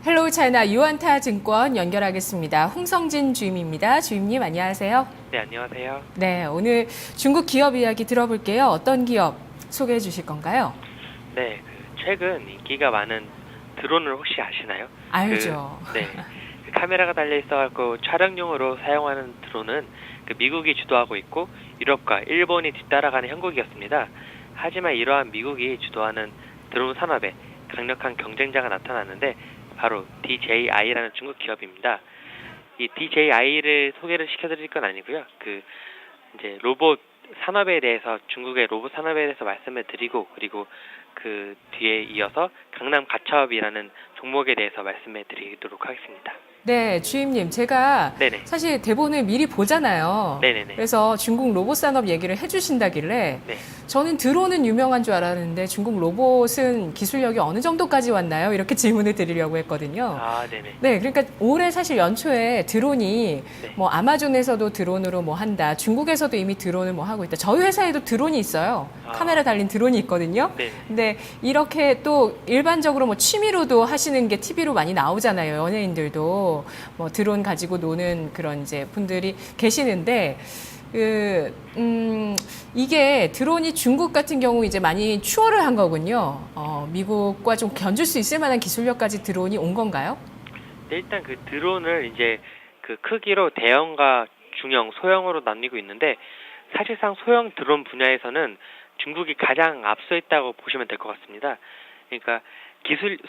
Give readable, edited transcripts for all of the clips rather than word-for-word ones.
헬로우 차이나 유안타 증권 연결하겠습니다. 홍성진 주임입니다. 주임님 안녕하세요. 네, 안녕하세요. 네, 오늘 중국 기업 이야기 들어볼게요. 어떤 기업 소개해 주실 건가요? 네, 최근 인기가 많은 드론을 혹시 아시나요? 알죠. 네, 카메라가 달려 있어갖고 촬영용으로 사용하는 드론은 미국이 주도하고 있고 유럽과 일본이 뒤따라가는 형국이었습니다. 하지만 이러한 미국이 주도하는 드론 산업에 강력한 경쟁자가 나타났는데 바로 DJI라는 중국 기업입니다. 이 DJI를 소개를 시켜드릴 건 아니고요. 이제 로봇 산업에 대해서 중국의 로봇 산업에 대해서 말씀을 드리고 그리고 그 뒤에 이어서 강남 가차업이라는 종목에 대해서 말씀을 드리도록 하겠습니다. 네, 주임님, 제가 네네. 사실 대본을 미리 보잖아요. 네네네. 그래서 중국 로봇 산업 얘기를 해주신다길래 네. 저는 드론은 유명한 줄 알았는데 중국 로봇은 기술력이 어느 정도까지 왔나요? 이렇게 질문을 드리려고 했거든요. 아, 네네. 네, 그러니까 올해 사실 연초에 드론이 네. 뭐 아마존에서도 드론으로 뭐 한다, 중국에서도 이미 드론을 뭐 하고 있다. 저희 회사에도 드론이 있어요. 아. 카메라 달린 드론이 있거든요. 네. 근데 이렇게 또 일반적으로 뭐 취미로도 하시는 게 TV로 많이 나오잖아요. 연예인들도 뭐 드론 가지고 노는 그런 이제 분들이 계시는데 이게 드론이 중국 같은 경우 이제 많이 추월을 한 거군요. 미국과 좀 견줄 수 있을 만한 기술력까지 드론이 온 건가요? 네, 일단 드론을 이제 크기로 대형과 중형, 소형으로 나뉘고 있는데 사실상 소형 드론 분야에서는 중국이 가장 앞서 있다고 보시면 될 것 같습니다. 그러니까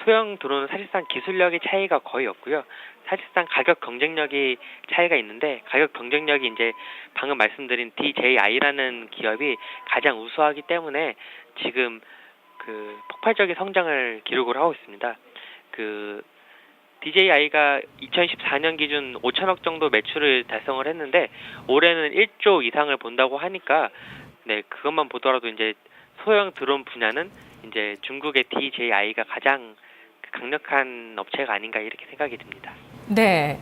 소형 드론은 사실상 기술력의 차이가 거의 없고요. 사실상 가격 경쟁력이 차이가 있는데 가격 경쟁력이 이제 방금 말씀드린 DJI라는 기업이 가장 우수하기 때문에 지금 폭발적인 성장을 기록을 하고 있습니다. DJI가 2014년 기준 5천억 정도 매출을 달성을 했는데 올해는 1조 이상을 본다고 하니까 네, 그것만 보더라도 이제 소형 드론 분야는 이제 중국의 DJI가 가장 강력한 업체가 아닌가 이렇게 생각이 듭니다. 네.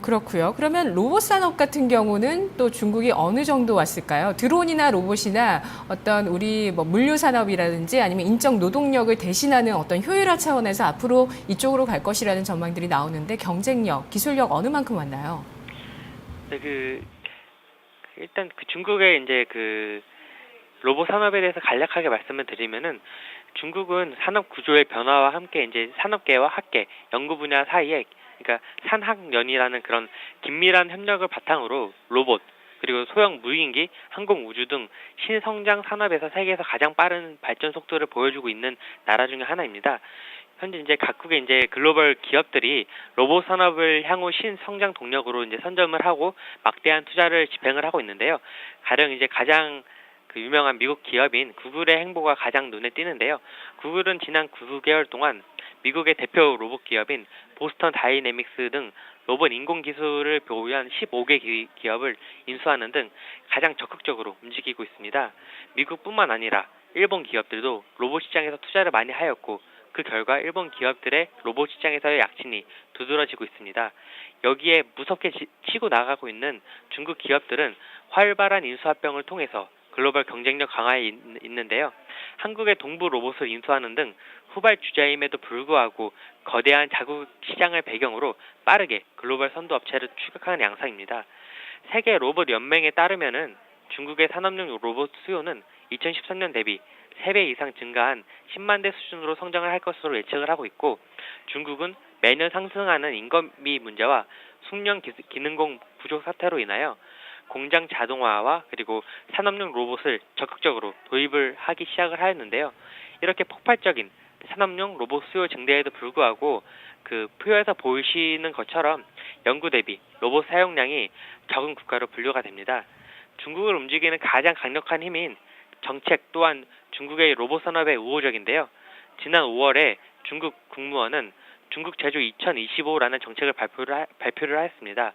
그렇고요. 그러면 로봇 산업 같은 경우는 또 중국이 어느 정도 왔을까요? 드론이나 로봇이나 어떤 우리 뭐 물류 산업이라든지 아니면 인적 노동력을 대신하는 어떤 효율화 차원에서 앞으로 이쪽으로 갈 것이라는 전망들이 나오는데 경쟁력, 기술력 어느 만큼 왔나요? 네, 일단 중국의 이제 로봇 산업에 대해서 간략하게 말씀을 드리면은 중국은 산업 구조의 변화와 함께 이제 산업계와 학계, 연구 분야 사이에 그러니까 산학연이라는 그런 긴밀한 협력을 바탕으로 로봇 그리고 소형 무인기, 항공 우주 등 신성장 산업에서 세계에서 가장 빠른 발전 속도를 보여주고 있는 나라 중에 하나입니다. 현재 이제 각국의 이제 글로벌 기업들이 로봇 산업을 향후 신성장 동력으로 이제 선점을 하고 막대한 투자를 집행을 하고 있는데요. 가령 이제 가장 유명한 미국 기업인 구글의 행보가 가장 눈에 띄는데요. 구글은 지난 9개월 동안 미국의 대표 로봇 기업인 보스턴 다이내믹스 등 로봇 인공 기술을 보유한 15개 기업을 인수하는 등 가장 적극적으로 움직이고 있습니다. 미국뿐만 아니라 일본 기업들도 로봇 시장에서 투자를 많이 하였고 그 결과 일본 기업들의 로봇 시장에서의 약진이 두드러지고 있습니다. 여기에 무섭게 치고 나가고 있는 중국 기업들은 활발한 인수합병을 통해서 글로벌 경쟁력 강화에 있는데요. 한국의 동부 로봇을 인수하는 등 후발주자임에도 불구하고 거대한 자국 시장을 배경으로 빠르게 글로벌 선도 업체를 추격하는 양상입니다. 세계 로봇 연맹에 따르면은 중국의 산업용 로봇 수요는 2013년 대비 3배 이상 증가한 10만 대 수준으로 성장을 할 것으로 예측을 하고 있고 중국은 매년 상승하는 인건비 문제와 숙련 기능공 부족 사태로 인하여 공장 자동화와 그리고 산업용 로봇을 적극적으로 도입을 하기 시작을 하였는데요. 이렇게 폭발적인 산업용 로봇 수요 증대에도 불구하고 표에서 보이시는 것처럼 연구 대비 로봇 사용량이 적은 국가로 분류가 됩니다. 중국을 움직이는 가장 강력한 힘인 정책 또한 중국의 로봇 산업에 우호적인데요. 지난 5월에 중국 국무원은 중국 제조 2025라는 정책을 발표를 하였습니다.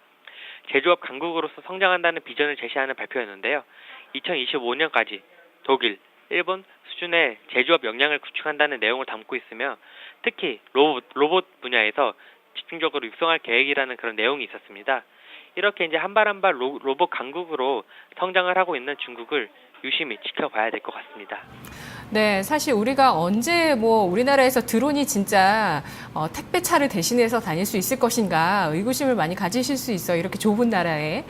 제조업 강국으로서 성장한다는 비전을 제시하는 발표였는데요. 2025년까지 독일, 일본 수준의 제조업 역량을 구축한다는 내용을 담고 있으며 특히 로봇 분야에서 집중적으로 육성할 계획이라는 그런 내용이 있었습니다. 이렇게 이제 한 발 한 발 로봇 강국으로 성장을 하고 있는 중국을 유심히 지켜봐야 될 것 같습니다. 네, 사실 우리가 언제 뭐 우리나라에서 드론이 진짜 택배차를 대신해서 다닐 수 있을 것인가 의구심을 많이 가지실 수 있어요. 이렇게 좁은 나라에.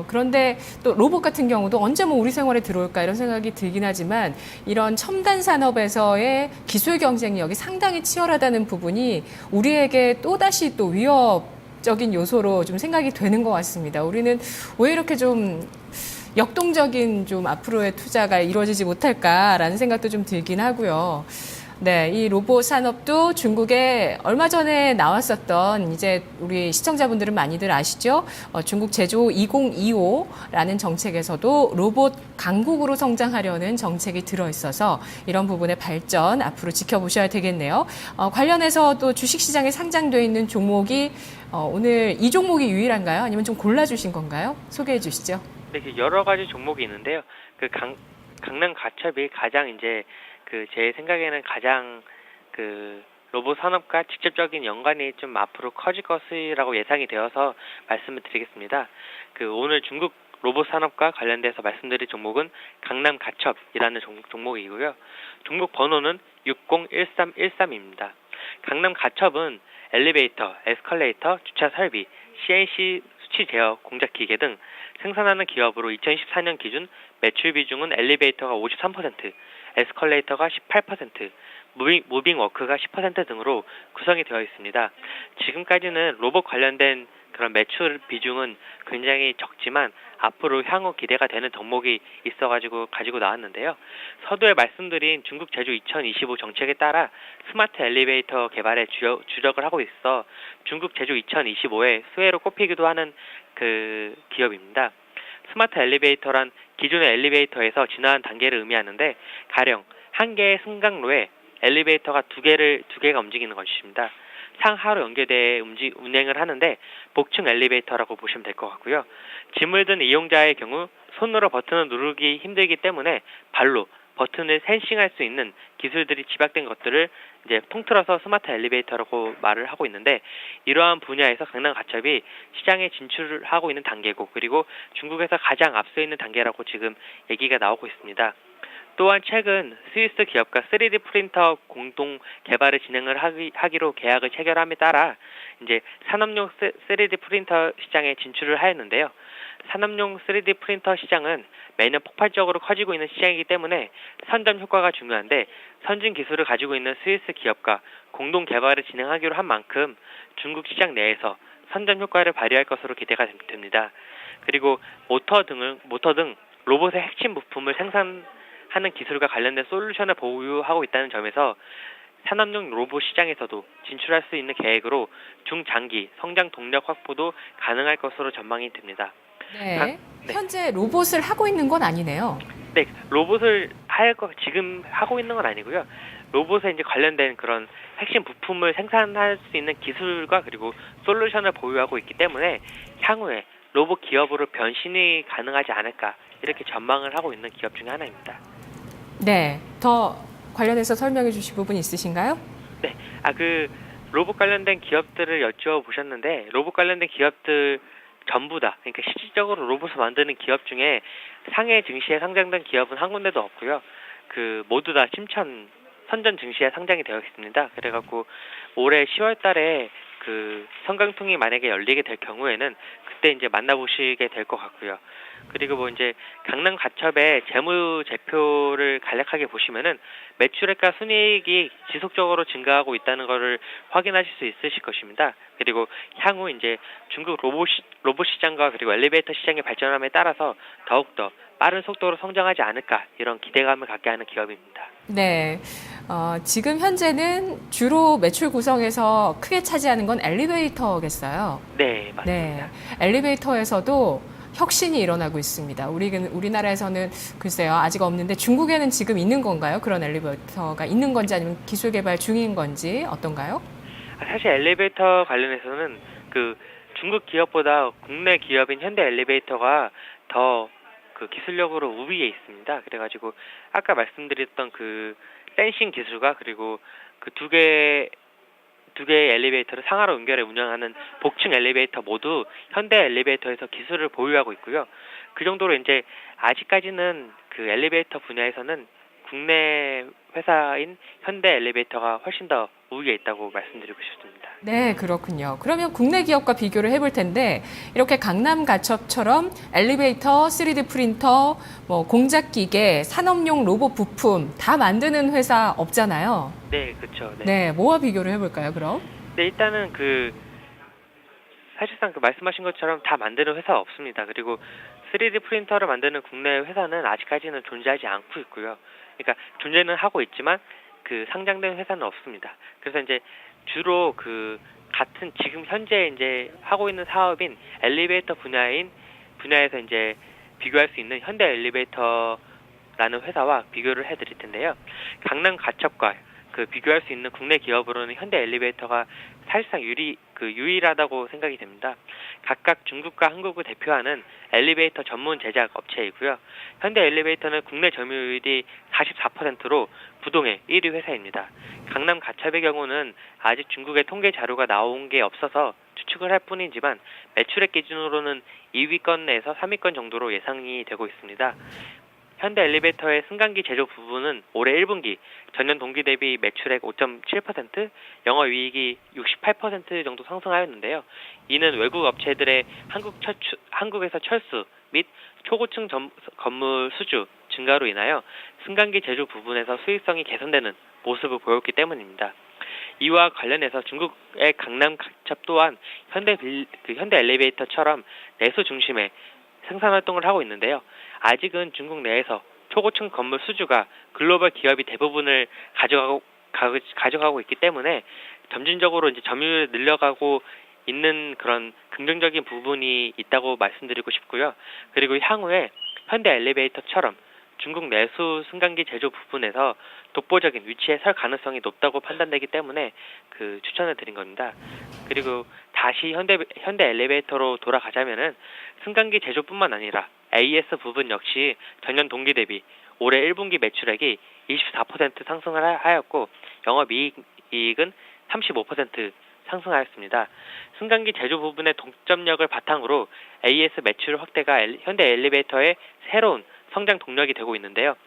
그런데 또 로봇 같은 경우도 언제 뭐 우리 생활에 들어올까 이런 생각이 들긴 하지만 이런 첨단 산업에서의 기술 경쟁력이 상당히 치열하다는 부분이 우리에게 또다시 또 위협적인 요소로 좀 생각이 되는 것 같습니다. 우리는 왜 이렇게 좀 역동적인 좀 앞으로의 투자가 이루어지지 못할까라는 생각도 좀 들긴 하고요. 네, 이 로봇 산업도 중국에 얼마 전에 나왔었던 이제 우리 시청자분들은 많이들 아시죠? 중국 제조 2025라는 정책에서도 로봇 강국으로 성장하려는 정책이 들어있어서 이런 부분의 발전 앞으로 지켜보셔야 되겠네요. 관련해서 또 주식시장에 상장되어 있는 종목이 오늘 이 종목이 유일한가요? 아니면 좀 골라주신 건가요? 소개해 주시죠. 네, 여러 가지 종목이 있는데요. 강남 가첩이 가장 이제 제 생각에는 가장 로봇 산업과 직접적인 연관이 좀 앞으로 커질 것이라고 예상이 되어서 말씀을 드리겠습니다. 오늘 중국 로봇 산업과 관련돼서 말씀드릴 종목은 강남 가첩이라는 종목이고요. 종목 번호는 601313입니다. 강남 가첩은 엘리베이터, 에스컬레이터, 주차 설비, CNC 수치 제어, 공작 기계 등 생산하는 기업으로 2014년 기준 매출 비중은 엘리베이터가 53%, 에스컬레이터가 18%, 무빙 워크가 10% 등으로 구성이 되어 있습니다. 지금까지는 로봇 관련된 그런 매출 비중은 굉장히 적지만 앞으로 향후 기대가 되는 덕목이 있어가지고 가지고 나왔는데요. 서두에 말씀드린 중국 제조 2025 정책에 따라 스마트 엘리베이터 개발에 주력을 하고 있어 중국 제조 2025의 수혜로 꼽히기도 하는 기업입니다. 스마트 엘리베이터란 기존의 엘리베이터에서 진화한 단계를 의미하는데 가령 한 개의 승강로에 엘리베이터가 두 개가 움직이는 것입니다. 상하로 연계돼 운행을 하는데 복층 엘리베이터라고 보시면 될 것 같고요. 짐을 든 이용자의 경우 손으로 버튼을 누르기 힘들기 때문에 발로 버튼을 센싱할 수 있는 기술들이 집약된 것들을 이제 통틀어서 스마트 엘리베이터라고 말을 하고 있는데 이러한 분야에서 강남 가첩이 시장에 진출을 하고 있는 단계고 그리고 중국에서 가장 앞서 있는 단계라고 지금 얘기가 나오고 있습니다. 또한 최근 스위스 기업과 3D 프린터 공동 개발을 진행을 하기로 계약을 체결함에 따라 이제 산업용 3D 프린터 시장에 진출을 하였는데요. 산업용 3D 프린터 시장은 매년 폭발적으로 커지고 있는 시장이기 때문에 선점 효과가 중요한데 선진 기술을 가지고 있는 스위스 기업과 공동 개발을 진행하기로 한 만큼 중국 시장 내에서 선점 효과를 발휘할 것으로 기대가 됩니다. 그리고 모터 등 로봇의 핵심 부품을 생산하는 기술과 관련된 솔루션을 보유하고 있다는 점에서 산업용 로봇 시장에서도 진출할 수 있는 계획으로 중장기 성장 동력 확보도 가능할 것으로 전망이 됩니다. 네. 현재 로봇을 하고 있는 건 아니네요. 네, 로봇을 지금 하고 있는 건 아니고요. 로봇에 이제 관련된 그런 핵심 부품을 생산할 수 있는 기술과 그리고 솔루션을 보유하고 있기 때문에 향후에 로봇 기업으로 변신이 가능하지 않을까 이렇게 전망을 하고 있는 기업 중에 하나입니다. 네. 더 관련해서 설명해 주실 부분 있으신가요? 네, 로봇 관련된 기업들을 여쭤보셨는데 로봇 관련된 기업들 전부 다, 그러니까 실질적으로 로봇을 만드는 기업 중에 상해 증시에 상장된 기업은 한 군데도 없고요. 모두 다 선전 증시에 상장이 되어 있습니다. 그래갖고 올해 10월 달에 성강통이 만약에 열리게 될 경우에는 그때 이제 만나보시게 될 것 같고요. 그리고 이제 강남 가첩의 재무제표를 간략하게 보시면은 매출액과 순이익이 지속적으로 증가하고 있다는 것을 확인하실 수 있으실 것입니다. 그리고 향후 이제 중국 로봇 시장과 그리고 엘리베이터 시장의 발전함에 따라서 더욱더 빠른 속도로 성장하지 않을까 이런 기대감을 갖게 하는 기업입니다. 네. 지금 현재는 주로 매출 구성에서 크게 차지하는 건 엘리베이터겠어요. 네, 맞습니다. 네. 엘리베이터에서도 혁신이 일어나고 있습니다. 우리나라에서는 글쎄요, 아직 없는데 중국에는 지금 있는 건가요? 그런 엘리베이터가 있는 건지 아니면 기술 개발 중인 건지 어떤가요? 사실 엘리베이터 관련해서는 중국 기업보다 국내 기업인 현대 엘리베이터가 더 기술력으로 우위에 있습니다. 그래가지고 아까 말씀드렸던 센싱 기술과 그리고 두 개의 엘리베이터를 상하로 연결해 운영하는 복층 엘리베이터 모두 현대 엘리베이터에서 기술을 보유하고 있고요. 그 정도로 이제 아직까지는 엘리베이터 분야에서는 국내 회사인 현대 엘리베이터가 훨씬 더 우위에 있다고 말씀드리고 싶습니다. 네, 그렇군요. 그러면 국내 기업과 비교를 해볼 텐데 이렇게 강남 가첩처럼 엘리베이터, 3D 프린터, 뭐 공작 기계, 산업용 로봇 부품 다 만드는 회사 없잖아요. 네, 그렇죠. 네. 네, 뭐와 비교를 해볼까요, 그럼? 네, 일단은 사실상 말씀하신 것처럼 다 만드는 회사가 없습니다. 그리고 3D 프린터를 만드는 국내 회사는 아직까지는 존재하지 않고 있고요. 그러니까 존재는 하고 있지만 상장된 회사는 없습니다. 그래서 이제 주로 같은 지금 현재 이제 하고 있는 사업인 엘리베이터 분야에서 이제 비교할 수 있는 현대 엘리베이터라는 회사와 비교를 해드릴 텐데요. 강남 가첩과 비교할 수 있는 국내 기업으로는 현대 엘리베이터가 사실상 유일하다고 생각이 됩니다. 각각 중국과 한국을 대표하는 엘리베이터 전문 제작 업체이고요. 현대 엘리베이터는 국내 점유율이 44%로 부동의 1위 회사입니다. 강남 가첩의 경우는 아직 중국의 통계 자료가 나온 게 없어서 추측을 할 뿐이지만 매출액 기준으로는 2위권에서 3위권 정도로 예상이 되고 있습니다. 현대 엘리베이터의 승강기 제조 부분은 올해 1분기 전년 동기 대비 매출액 5.7%, 영업이익이 68% 정도 상승하였는데요. 이는 외국 업체들의 한국에서 철수 및 초고층 건물 수주 증가로 인하여 승강기 제조 부분에서 수익성이 개선되는 모습을 보였기 때문입니다. 이와 관련해서 중국의 강남 가첩 또한 현대 엘리베이터처럼 내수 중심의 생산 활동을 하고 있는데요. 아직은 중국 내에서 초고층 건물 수주가 글로벌 기업이 대부분을 가져가고 있기 때문에 점진적으로 이제 점유율을 늘려가고 있는 그런 긍정적인 부분이 있다고 말씀드리고 싶고요. 그리고 향후에 현대 엘리베이터처럼 중국 내수 승강기 제조 부분에서 독보적인 위치에 설 가능성이 높다고 판단되기 때문에 추천을 드린 겁니다. 그리고 다시 현대 엘리베이터로 돌아가자면은 승강기 제조뿐만 아니라 AS 부분 역시 전년 동기 대비 올해 1분기 매출액이 24% 상승을 하였고 영업이익은 35% 상승하였습니다. 승강기 제조 부분의 동점력을 바탕으로 AS 매출 확대가 현대 엘리베이터의 새로운 성장 동력이 되고 있는데요.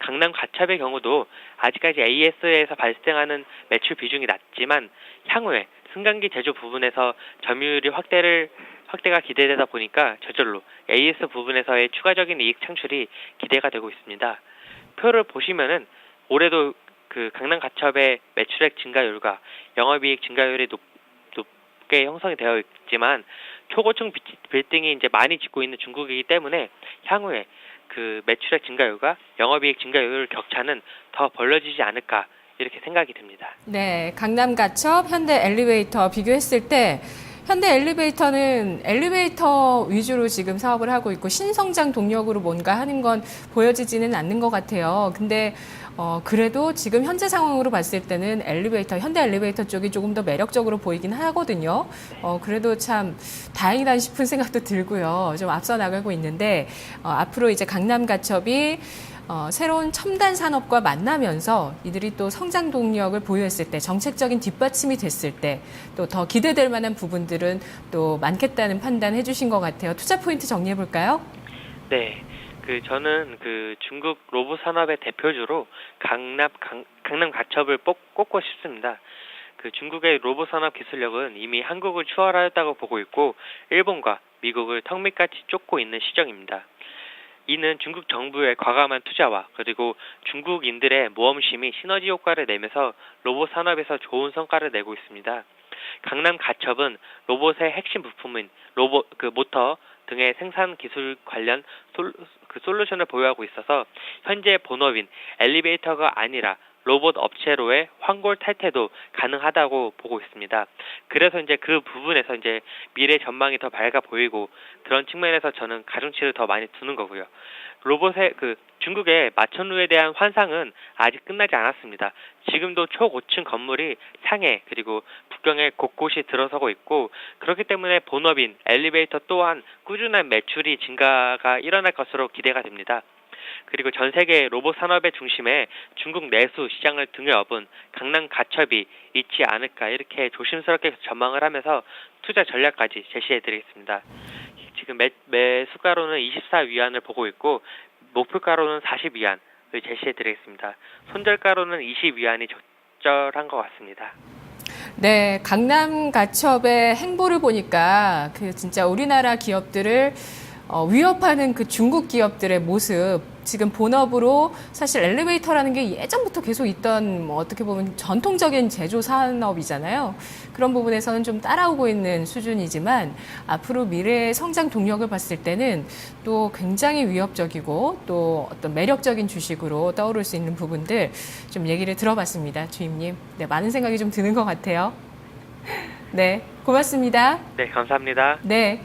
강남 가첩의 경우도 아직까지 AS에서 발생하는 매출 비중이 낮지만 향후에 승강기 제조 부분에서 점유율이 확대가 기대되다 보니까 저절로 AS 부분에서의 추가적인 이익 창출이 기대가 되고 있습니다. 표를 보시면은 올해도 강남 가첩의 매출액 증가율과 영업이익 증가율이 높게 형성이 되어 있지만 초고층 빌딩이 이제 많이 짓고 있는 중국이기 때문에 향후에 매출액 증가율과 영업이익 증가율 격차는 더 벌어지지 않을까 이렇게 생각이 됩니다. 네, 강남 가첩, 현대 엘리베이터 비교했을 때 현대 엘리베이터는 엘리베이터 위주로 지금 사업을 하고 있고 신성장 동력으로 뭔가 하는 건 보여지지는 않는 것 같아요. 근데 그래도 지금 현재 상황으로 봤을 때는 현대 엘리베이터 쪽이 조금 더 매력적으로 보이긴 하거든요. 그래도 참 다행이다 싶은 생각도 들고요. 좀 앞서 나가고 있는데 앞으로 이제 강남 가첩이 새로운 첨단 산업과 만나면서 이들이 또 성장 동력을 보유했을 때 정책적인 뒷받침이 됐을 때 또 더 기대될 만한 부분들은 또 많겠다는 판단해 주신 것 같아요. 투자 포인트 정리해 볼까요? 네. 저는 중국 로봇 산업의 대표주로 강남 가첩을 꼽고 싶습니다. 중국의 로봇 산업 기술력은 이미 한국을 추월하였다고 보고 있고 일본과 미국을 턱밑같이 쫓고 있는 시정입니다. 이는 중국 정부의 과감한 투자와 그리고 중국인들의 모험심이 시너지 효과를 내면서 로봇 산업에서 좋은 성과를 내고 있습니다. 강남 가첩은 로봇의 핵심 부품인 모터 등의 생산 기술 관련 솔루션을 보유하고 있어서 현재 본업인 엘리베이터가 아니라 로봇 업체로의 환골 탈퇴도 가능하다고 보고 있습니다. 그래서 이제 그 부분에서 이제 미래 전망이 더 밝아 보이고 그런 측면에서 저는 가중치를 더 많이 두는 거고요. 로봇의 중국의 마천루에 대한 환상은 아직 끝나지 않았습니다. 지금도 초고층 건물이 상해 그리고 북경에 곳곳이 들어서고 있고 그렇기 때문에 본업인 엘리베이터 또한 꾸준한 매출이 증가가 일어날 것으로 기대가 됩니다. 그리고 전 세계 로봇 산업의 중심에 중국 내수 시장을 등에 업은 강남 가첩이 있지 않을까 이렇게 조심스럽게 전망을 하면서 투자 전략까지 제시해드리겠습니다. 지금 매수가로는 24위안을 보고 있고 목표가로는 40위안, 제시해 드리겠습니다. 손절가로는 20위안이 적절한 것 같습니다. 네, 강남 가첩의 행보를 보니까 그 진짜 우리나라 기업들을 위협하는 그 중국 기업들의 모습, 지금 본업으로 사실 엘리베이터라는 게 예전부터 계속 있던 뭐 어떻게 보면 전통적인 제조 산업이잖아요. 그런 부분에서는 좀 따라오고 있는 수준이지만 앞으로 미래의 성장 동력을 봤을 때는 또 굉장히 위협적이고 또 어떤 매력적인 주식으로 떠오를 수 있는 부분들 좀 얘기를 들어봤습니다. 주임님. 네, 많은 생각이 좀 드는 것 같아요. 네, 고맙습니다. 네, 감사합니다. 네.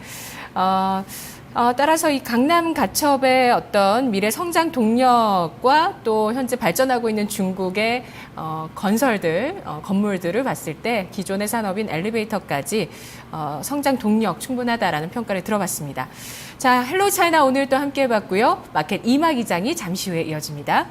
따라서 이 강남 가첩의 어떤 미래 성장 동력과 또 현재 발전하고 있는 중국의 건설들, 건물들을 봤을 때 기존의 산업인 엘리베이터까지 성장 동력 충분하다라는 평가를 들어봤습니다. 자, 헬로 차이나 오늘 또 함께 해봤고요. 마켓 이마 기장이 잠시 후에 이어집니다.